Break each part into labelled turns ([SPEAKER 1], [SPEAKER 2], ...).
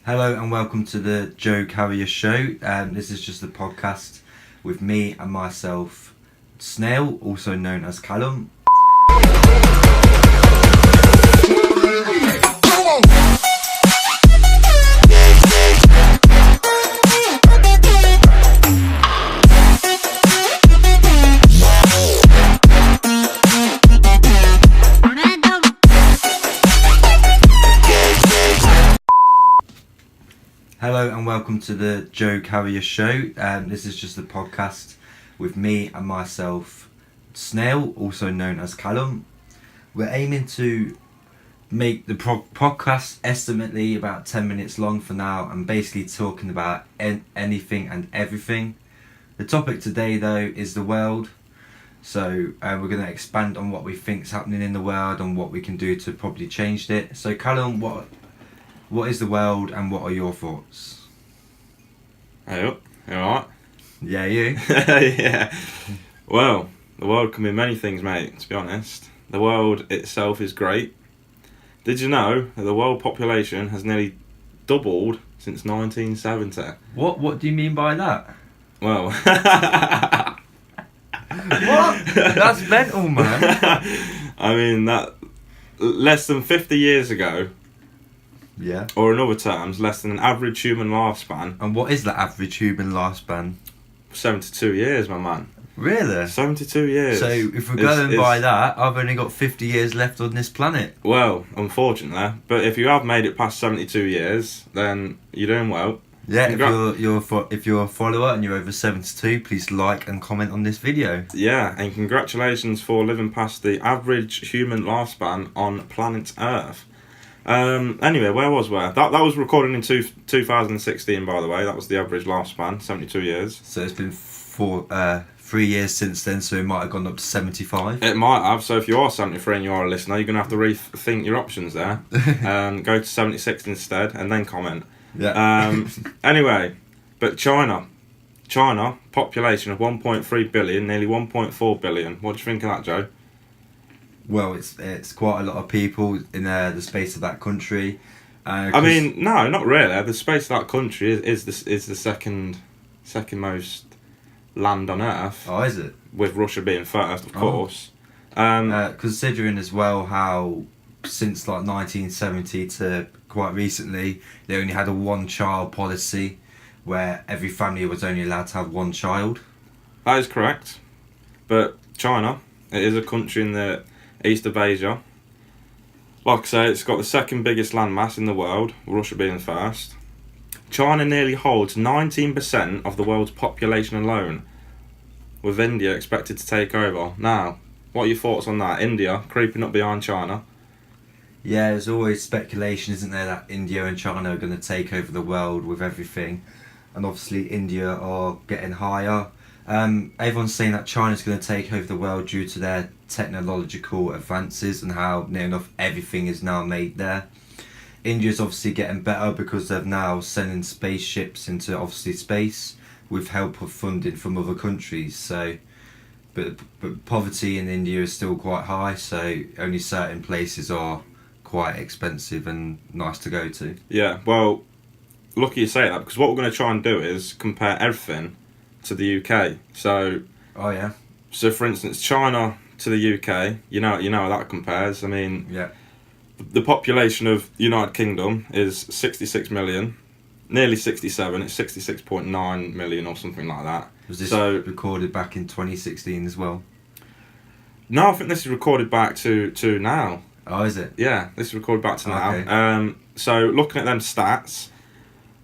[SPEAKER 1] Hello and welcome to the Joe Carrier Show. This is just a podcast with me and myself, Snail, also known as Callum. Hello and welcome to the Joe Carrier Show. This is just a podcast with me and myself, Snail, also known as Callum. We're aiming to make the podcast estimately about 10 minutes long for now, and basically talking about anything and everything. The topic today though is the world. So we're going to expand on what we think is happening in the world and what we can do to probably change it. So Callum, what is the world and what are your thoughts?
[SPEAKER 2] Hey up, you alright?
[SPEAKER 1] Yeah, you?
[SPEAKER 2] Yeah. Well, the world can be many things, mate, to be honest. The world itself is great. Did you know that the world population has nearly doubled since 1970?
[SPEAKER 1] What do you mean by that?
[SPEAKER 2] Well...
[SPEAKER 1] What? That's mental, man.
[SPEAKER 2] I mean, that... Less than 50 years ago...
[SPEAKER 1] Yeah.
[SPEAKER 2] Or in other terms, less than an average human lifespan.
[SPEAKER 1] And what is the average human lifespan?
[SPEAKER 2] 72 years, my man.
[SPEAKER 1] Really?
[SPEAKER 2] 72 years.
[SPEAKER 1] So if we're going by that, I've only got 50 years left on this planet.
[SPEAKER 2] Well, unfortunately. But if you have made it past 72 years, then you're doing well.
[SPEAKER 1] Yeah, if you're a follower and you're over 72, please like and comment on this video.
[SPEAKER 2] Yeah, and congratulations for living past the average human lifespan on planet Earth. Anyway, where was we? That was recorded in 2016, by the way. That was the average lifespan, 72 years.
[SPEAKER 1] So it's been 3 years since then, so it might have gone up to 75.
[SPEAKER 2] It might have. So if you are 73 and you are a listener, you're going to have to rethink your options there. Go to 76 instead, and then comment.
[SPEAKER 1] Yeah.
[SPEAKER 2] Anyway, but China, population of 1.3 billion, nearly 1.4 billion. What do you think of that, Joe?
[SPEAKER 1] Well, it's quite a lot of people in the space of that country.
[SPEAKER 2] I mean, no, not really. The space of that country is the second most land on Earth.
[SPEAKER 1] Oh, is it?
[SPEAKER 2] With Russia being first, of course.
[SPEAKER 1] Considering as well how since like 1970 to quite recently, they only had a one-child policy where every family was only allowed to have one child.
[SPEAKER 2] That is correct. But China, it is a country in the east of Asia. Like I say, it's got the second biggest landmass in the world, Russia being first. China nearly holds 19% of the world's population alone, with India expected to take over. Now, what are your thoughts on that? India creeping up behind China.
[SPEAKER 1] Yeah, there's always speculation, isn't there, that India and China are going to take over the world with everything. And obviously India are getting higher. Everyone's saying that China's going to take over the world due to their technological advances and how near enough everything is now made there. India's obviously getting better because they're now sending spaceships into obviously space with help of funding from other countries. So, but poverty in India is still quite high, so only certain places are quite expensive and nice to go to.
[SPEAKER 2] Yeah, well, lucky you say that, because what we're going to try and do is compare everything to the UK. So,
[SPEAKER 1] oh yeah.
[SPEAKER 2] So for instance, China to the UK, you know how that compares. I mean,
[SPEAKER 1] yeah.
[SPEAKER 2] The population of United Kingdom is 66 million, nearly 67. It's 66.9 million or something like that.
[SPEAKER 1] Was this recorded back in 2016 as well?
[SPEAKER 2] No, I think this is recorded back to now.
[SPEAKER 1] Oh, is it?
[SPEAKER 2] Yeah, this is recorded back to now.
[SPEAKER 1] Okay.
[SPEAKER 2] So looking at them stats,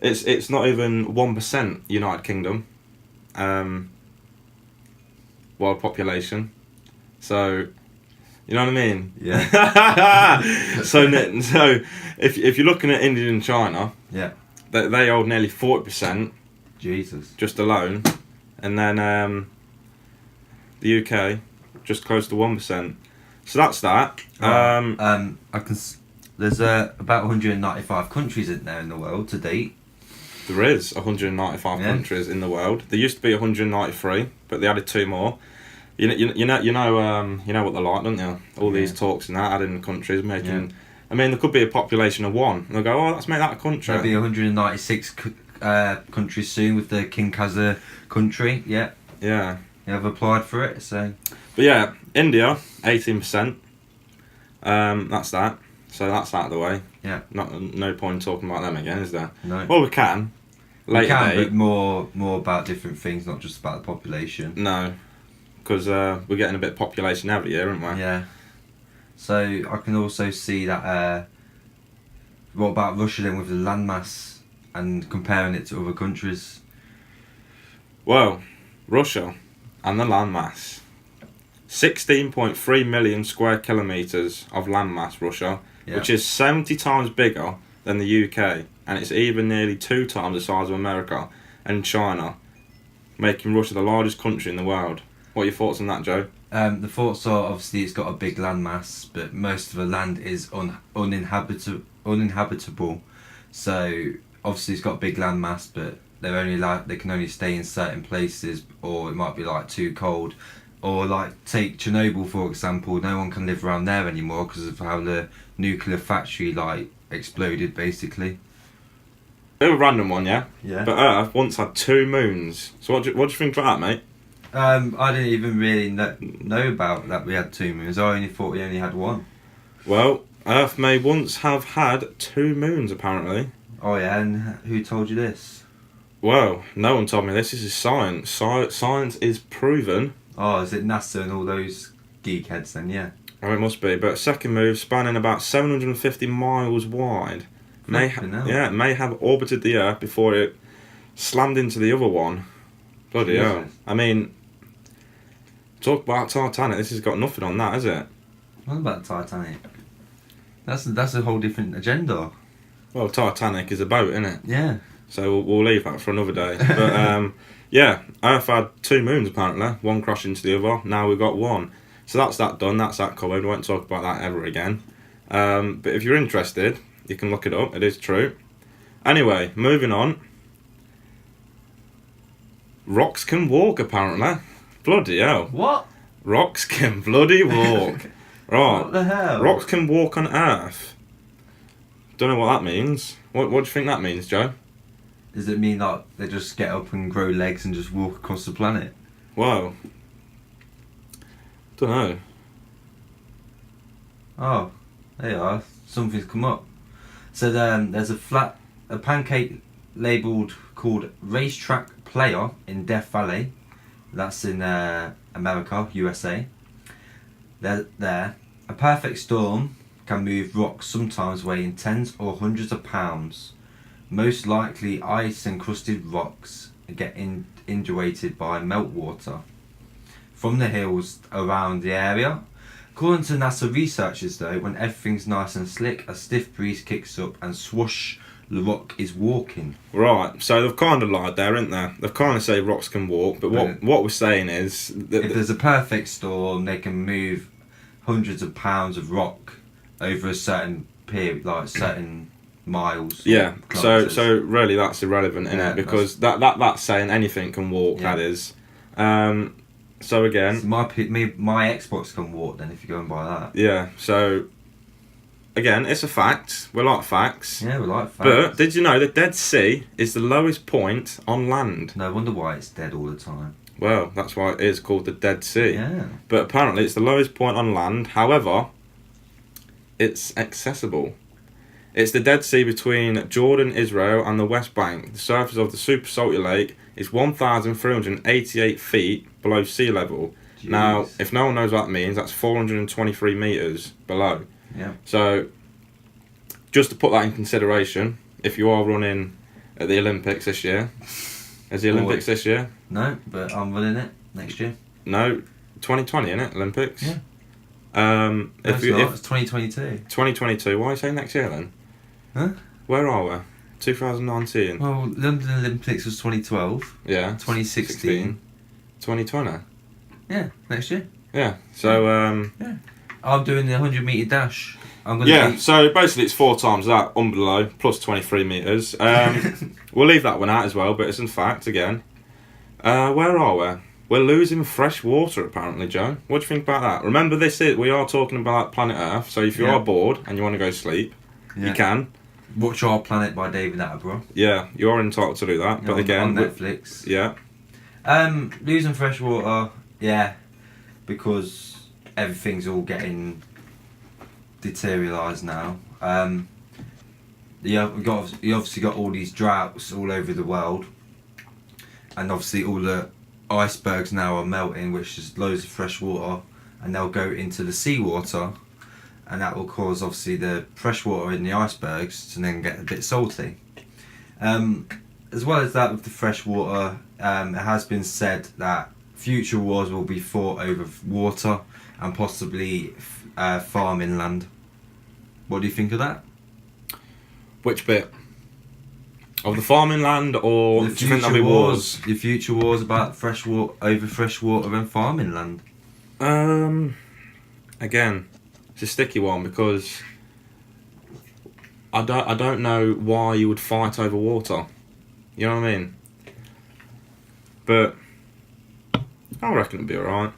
[SPEAKER 2] it's not even 1% United Kingdom. World population, so you know what I mean.
[SPEAKER 1] Yeah.
[SPEAKER 2] so if you're looking at India and China,
[SPEAKER 1] yeah,
[SPEAKER 2] they hold nearly 40%.
[SPEAKER 1] Jesus.
[SPEAKER 2] Just alone, and then the UK just close to 1%. So that's that.
[SPEAKER 1] There's about 195 countries in there in the world to date.
[SPEAKER 2] There is 195 countries in the world. There used to be 193, but they added 2 more. You know what they're like, don't you? All these talks and that, adding countries, making I mean, there could be a population of 1. And they'll go, oh, let's make that a country.
[SPEAKER 1] There'll be 196 countries soon with the King Kazaa country. Yeah,
[SPEAKER 2] Yeah.
[SPEAKER 1] I've applied for it. So,
[SPEAKER 2] But yeah, India, 18%. That's that. So that's out of the way.
[SPEAKER 1] Yeah.
[SPEAKER 2] No point talking about them again, is there?
[SPEAKER 1] no.
[SPEAKER 2] Well, we can. Later
[SPEAKER 1] We can,
[SPEAKER 2] date.
[SPEAKER 1] but more about different things, not just about the population.
[SPEAKER 2] No. Because we're getting a bit of population every year, aren't we?
[SPEAKER 1] Yeah. So I can also see that. What about Russia then with the landmass and comparing it to other countries?
[SPEAKER 2] Well, Russia and the landmass. 16.3 million square kilometres of landmass, Russia,
[SPEAKER 1] Yeah.
[SPEAKER 2] which is 70 times bigger than the UK, and it's even nearly 2 times the size of America and China, making Russia the largest country in the world. What are your thoughts on that, Joe?
[SPEAKER 1] The thoughts are obviously it's got a big landmass, but most of the land is uninhabitable. So obviously it's got a big landmass, but they can only stay in certain places, or it might be like too cold. Or like take Chernobyl for example, no one can live around there anymore because of how the nuclear factory like exploded basically.
[SPEAKER 2] Bit of a random one, yeah?
[SPEAKER 1] Yeah.
[SPEAKER 2] But Earth once had 2 moons. So what do you think about that, mate?
[SPEAKER 1] I didn't even really know about that we had 2 moons. I only thought we only had 1.
[SPEAKER 2] Well, Earth may once have had 2 moons, apparently.
[SPEAKER 1] Oh yeah, and who told you this?
[SPEAKER 2] Well, no one told me this. This is science. Science is proven.
[SPEAKER 1] Oh, is it NASA and all those geekheads then? Yeah.
[SPEAKER 2] Oh, it must be. But second move, spanning about 750 miles wide, may have orbited the Earth before it slammed into the other one. Bloody hell. I mean, talk about Titanic. This has got nothing on that, has it?
[SPEAKER 1] What about Titanic? That's a whole different agenda.
[SPEAKER 2] Well, Titanic is a boat, isn't it?
[SPEAKER 1] Yeah.
[SPEAKER 2] So we'll leave that for another day. But yeah, Earth had 2 moons apparently. One crashed into the other. Now we've got 1. So that's that done. That's that covered. We won't talk about that ever again. But if you're interested, you can look it up. It is true. Anyway, moving on. Rocks can walk apparently. Bloody hell.
[SPEAKER 1] What?
[SPEAKER 2] Rocks can bloody walk. Right.
[SPEAKER 1] What the hell?
[SPEAKER 2] Rocks can walk on Earth. Don't know what that means. What do you think that means, Joe?
[SPEAKER 1] Does it mean that they just get up and grow legs and just walk across the planet?
[SPEAKER 2] Well, don't know.
[SPEAKER 1] Oh, there you are. Something's come up. So there's a pancake labelled called Racetrack Player in Death Valley. That's in America, USA. There. A perfect storm can move rocks sometimes weighing tens or hundreds of pounds. Most likely ice-encrusted rocks get indurated by meltwater from the hills around the area. According to NASA researchers though, when everything's nice and slick, a stiff breeze kicks up and swoosh, the rock is walking.
[SPEAKER 2] Right, so they've kind of lied there, haven't they? They've kind of said rocks can walk, but what we're saying is...
[SPEAKER 1] if there's a perfect storm, they can move hundreds of pounds of rock over a certain period, like certain miles.
[SPEAKER 2] Yeah,
[SPEAKER 1] kilometres.
[SPEAKER 2] so really that's irrelevant, isn't
[SPEAKER 1] Yeah,
[SPEAKER 2] it? Because that's saying anything can walk,
[SPEAKER 1] Yeah.
[SPEAKER 2] that is. So again...
[SPEAKER 1] So my Xbox can walk then if you go and buy that.
[SPEAKER 2] Yeah, so... Again, it's a fact. We like facts.
[SPEAKER 1] Yeah, we like facts.
[SPEAKER 2] But did you know the Dead Sea is the lowest point on land?
[SPEAKER 1] No wonder why it's dead all the time.
[SPEAKER 2] Well, that's why it is called the Dead Sea.
[SPEAKER 1] Yeah.
[SPEAKER 2] But apparently it's the lowest point on land. However, it's accessible. It's the Dead Sea between Jordan, Israel and the West Bank. The surface of the super salty lake is 1,388 feet below sea level.
[SPEAKER 1] Jeez.
[SPEAKER 2] Now, if no one knows what that means, that's 423 metres below.
[SPEAKER 1] Yeah.
[SPEAKER 2] So, just to put that in consideration, if you are running at the Olympics this year, is the Olympics this year?
[SPEAKER 1] No, but I'm running it next year.
[SPEAKER 2] No, 2020, isn't it? Olympics?
[SPEAKER 1] Yeah.
[SPEAKER 2] No,
[SPEAKER 1] It's 2022.
[SPEAKER 2] 2022, why are you saying next year then?
[SPEAKER 1] Huh?
[SPEAKER 2] Where are we? 2019.
[SPEAKER 1] Well, London Olympics was 2012.
[SPEAKER 2] Yeah.
[SPEAKER 1] 2016.
[SPEAKER 2] 2020.
[SPEAKER 1] Yeah, next year.
[SPEAKER 2] Yeah. So
[SPEAKER 1] I'm doing the 100 metre dash. I'm gonna
[SPEAKER 2] yeah,
[SPEAKER 1] beat-
[SPEAKER 2] so basically it's 4 times that, below, plus 23 metres. We'll leave that one out as well, but it's in fact, again. Where are we? we're losing fresh water apparently, Joe. What do you think about that? Remember, we are talking about planet Earth, so if you are bored and you want to go sleep, you can.
[SPEAKER 1] Watch Our Planet by David Attenborough.
[SPEAKER 2] Yeah, you are entitled to do that, but again...
[SPEAKER 1] on Netflix.
[SPEAKER 2] Yeah.
[SPEAKER 1] Losing fresh water, because everything's all getting deteriorised now. You obviously got all these droughts all over the world, and obviously all the icebergs now are melting, which is loads of fresh water, and they'll go into the seawater, and that will cause obviously the fresh water in the icebergs to then get a bit salty. As well as that, with the fresh water, it has been said that future wars will be fought over water and possibly farming land. What do you think of that?
[SPEAKER 2] Which bit? Of the farming land, or
[SPEAKER 1] The
[SPEAKER 2] do you think there'll be wars?
[SPEAKER 1] The future wars about fresh water and farming land.
[SPEAKER 2] Again, it's a sticky one because I don't know why you would fight over water. You know what I mean? But I reckon it'll be alright.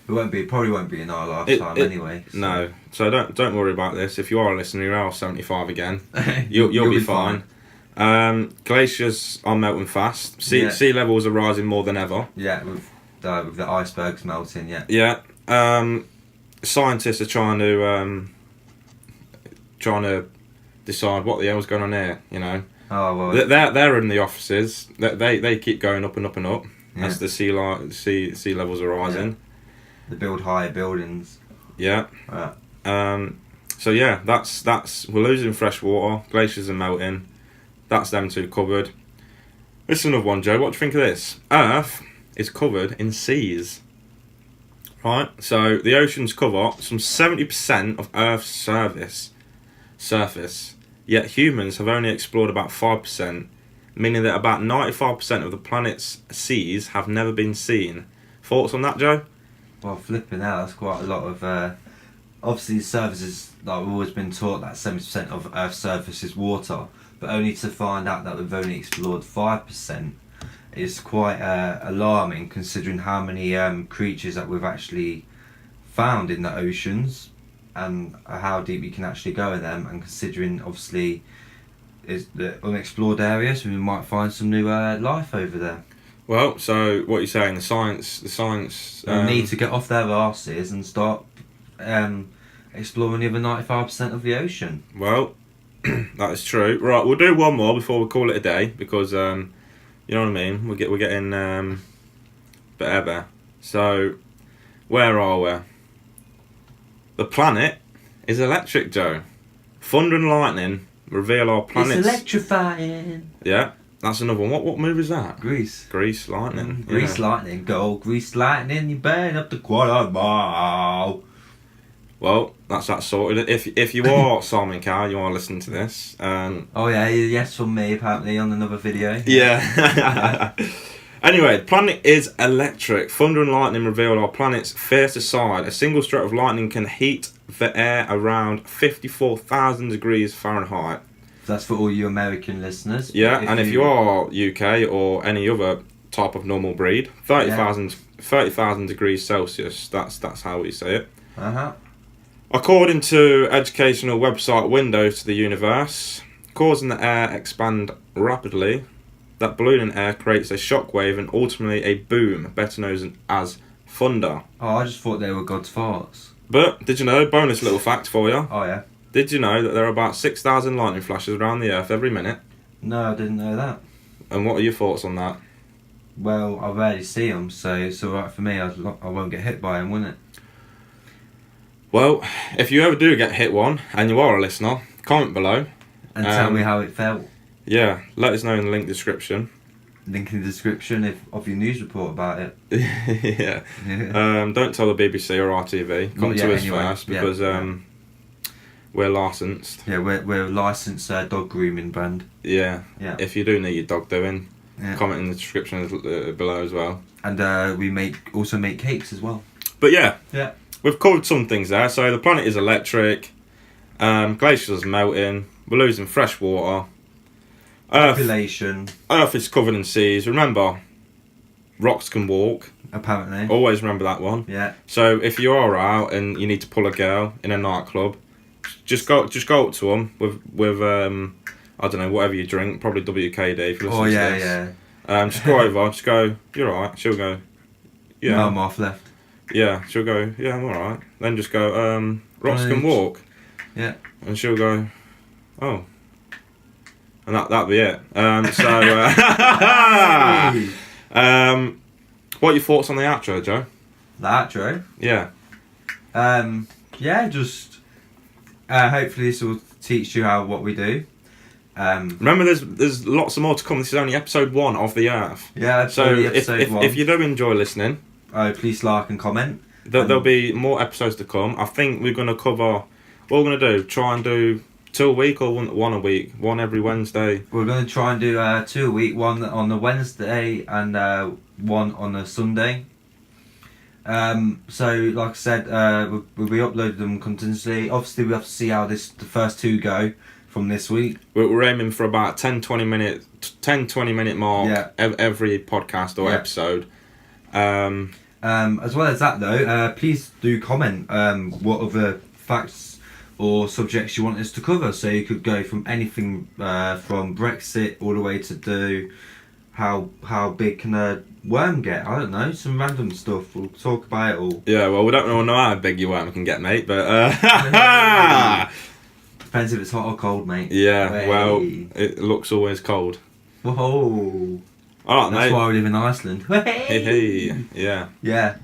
[SPEAKER 1] It probably won't be in our lifetime anyway. So.
[SPEAKER 2] No, so don't worry about this. If you are a listener, you're 75 again. You'll be fine. Glaciers are melting fast. Sea levels are rising more than ever.
[SPEAKER 1] Yeah, with the icebergs melting. Yeah.
[SPEAKER 2] Yeah. Scientists are trying to decide what the hell's going on here. You know.
[SPEAKER 1] Oh well.
[SPEAKER 2] They're in the offices. They keep going up and up and up as the sea levels are rising.
[SPEAKER 1] Yeah. They build higher buildings.
[SPEAKER 2] Yeah.
[SPEAKER 1] Right.
[SPEAKER 2] So yeah, that's we're losing fresh water. Glaciers are melting. That's them two covered. This is another one, Joe. What do you think of this? Earth is covered in seas. Right. So the oceans cover some 70% of Earth's surface. Yet humans have only explored about 5%, meaning that about 95% of the planet's seas have never been seen. Thoughts on that, Joe?
[SPEAKER 1] Well, flipping out, that's quite a lot of... obviously, surfaces, like we've always been taught that 70% of Earth's surface is water, but only to find out that we've only explored 5% is quite alarming, considering how many creatures that we've actually found in the oceans and how deep you can actually go in them, and considering, obviously, is the unexplored areas, we might find some new life over there.
[SPEAKER 2] Well, so what you're saying, the science
[SPEAKER 1] need to get off their arses and start exploring the other 95% of the ocean.
[SPEAKER 2] Well, that is true. Right, we'll do one more before we call it a day, because you know what I mean. We're getting better. So, where are we? The planet is electric, Joe. Thunder and lightning reveal our planet's...
[SPEAKER 1] It's electrifying.
[SPEAKER 2] Yeah. That's another one. What movie is that?
[SPEAKER 1] Grease
[SPEAKER 2] Lightning.
[SPEAKER 1] Grease Lightning. Go Grease Lightning, you burn up the quarter mile.
[SPEAKER 2] Well, that's that sorted. If you are Simon Cowell, you are listening to this.
[SPEAKER 1] Oh yeah, yes from me apparently on another video.
[SPEAKER 2] Yeah. Anyway, the planet is electric. Thunder and lightning reveal our planet's fiercer side. A single stroke of lightning can heat the air around 54,000 degrees Fahrenheit.
[SPEAKER 1] That's for all you American listeners.
[SPEAKER 2] Yeah, if you are UK or any other type of normal breed, 30,000 degrees Celsius. That's how we say it. According to educational website Windows to the Universe, causing the air expand rapidly, that ballooning air creates a shockwave and ultimately a boom, better known as thunder.
[SPEAKER 1] Oh, I just thought they were God's farts.
[SPEAKER 2] But did you know? Bonus little fact for you.
[SPEAKER 1] Oh yeah.
[SPEAKER 2] Did you know that there are about 6,000 lightning flashes around the Earth every minute?
[SPEAKER 1] No, I didn't know that.
[SPEAKER 2] And what are your thoughts on that?
[SPEAKER 1] Well, I rarely see them, so it's alright for me. I won't get hit by them, won't it?
[SPEAKER 2] Well, if you ever do get hit one, and you are a listener, comment below.
[SPEAKER 1] And tell me how it felt.
[SPEAKER 2] Yeah, let us know in the link description.
[SPEAKER 1] Link in the description of your news report about it.
[SPEAKER 2] Yeah. Don't tell the BBC or RTV. Come to us first, because we're licensed.
[SPEAKER 1] Yeah, we're a licensed dog grooming brand.
[SPEAKER 2] Yeah. If you do need your dog doing, comment in the description below as well. And
[SPEAKER 1] we also make cakes as well.
[SPEAKER 2] But yeah, we've covered some things there. So the planet is electric. Glaciers are melting. We're losing fresh water.
[SPEAKER 1] Population.
[SPEAKER 2] Earth is covered in seas. Remember, rocks can walk.
[SPEAKER 1] Apparently.
[SPEAKER 2] Always remember that one.
[SPEAKER 1] Yeah.
[SPEAKER 2] So if you are out and you need to pull a girl in a nightclub, just go up to them with I don't know, whatever you drink, probably WKD if you listen to this. Just go over, just go, you're alright. She'll go, yeah.
[SPEAKER 1] No, I'm off left.
[SPEAKER 2] Yeah, she'll go, yeah, I'm alright. Then just go, rocks can walk.
[SPEAKER 1] Yeah.
[SPEAKER 2] And she'll go, oh. And that'll be it. What are your thoughts on the outro, Joe?
[SPEAKER 1] The outro?
[SPEAKER 2] Yeah.
[SPEAKER 1] Just hopefully this will teach you what we do.
[SPEAKER 2] Remember, there's lots more to come. This is only episode 1 of the Earth.
[SPEAKER 1] Yeah,
[SPEAKER 2] so if you do enjoy listening,
[SPEAKER 1] please like and comment.
[SPEAKER 2] There'll be more episodes to come. I think we're going to cover. What we're going to do? Try and do 2 a week or one a week? One every Wednesday.
[SPEAKER 1] We're going to try and do 2 a week. One on the Wednesday and one on a Sunday. So like I said, we'll be uploading them continuously. Obviously, we have to see how the first 2 go from this week.
[SPEAKER 2] We're aiming for about 10-20 minute mark every podcast or episode.
[SPEAKER 1] As well as that though, please do comment what other facts or subjects you want us to cover. So you could go from anything from Brexit all the way to do how big can a worm get? I don't know, some random stuff. We'll talk about it all.
[SPEAKER 2] Yeah, well, we don't know how big your worm can get, mate, but
[SPEAKER 1] depends if it's hot or cold, mate.
[SPEAKER 2] Yeah,
[SPEAKER 1] Way.
[SPEAKER 2] well, it looks always cold.
[SPEAKER 1] Whoa.
[SPEAKER 2] Alright, mate.
[SPEAKER 1] That's why we live in Iceland.
[SPEAKER 2] Hey, yeah.
[SPEAKER 1] Yeah.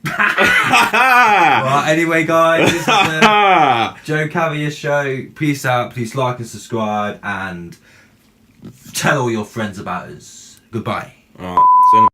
[SPEAKER 1] Well, anyway, guys, this is the Joe Cavier Show. Peace out. Please like and subscribe and tell all your friends about us. Goodbye.
[SPEAKER 2] Alright, see you in a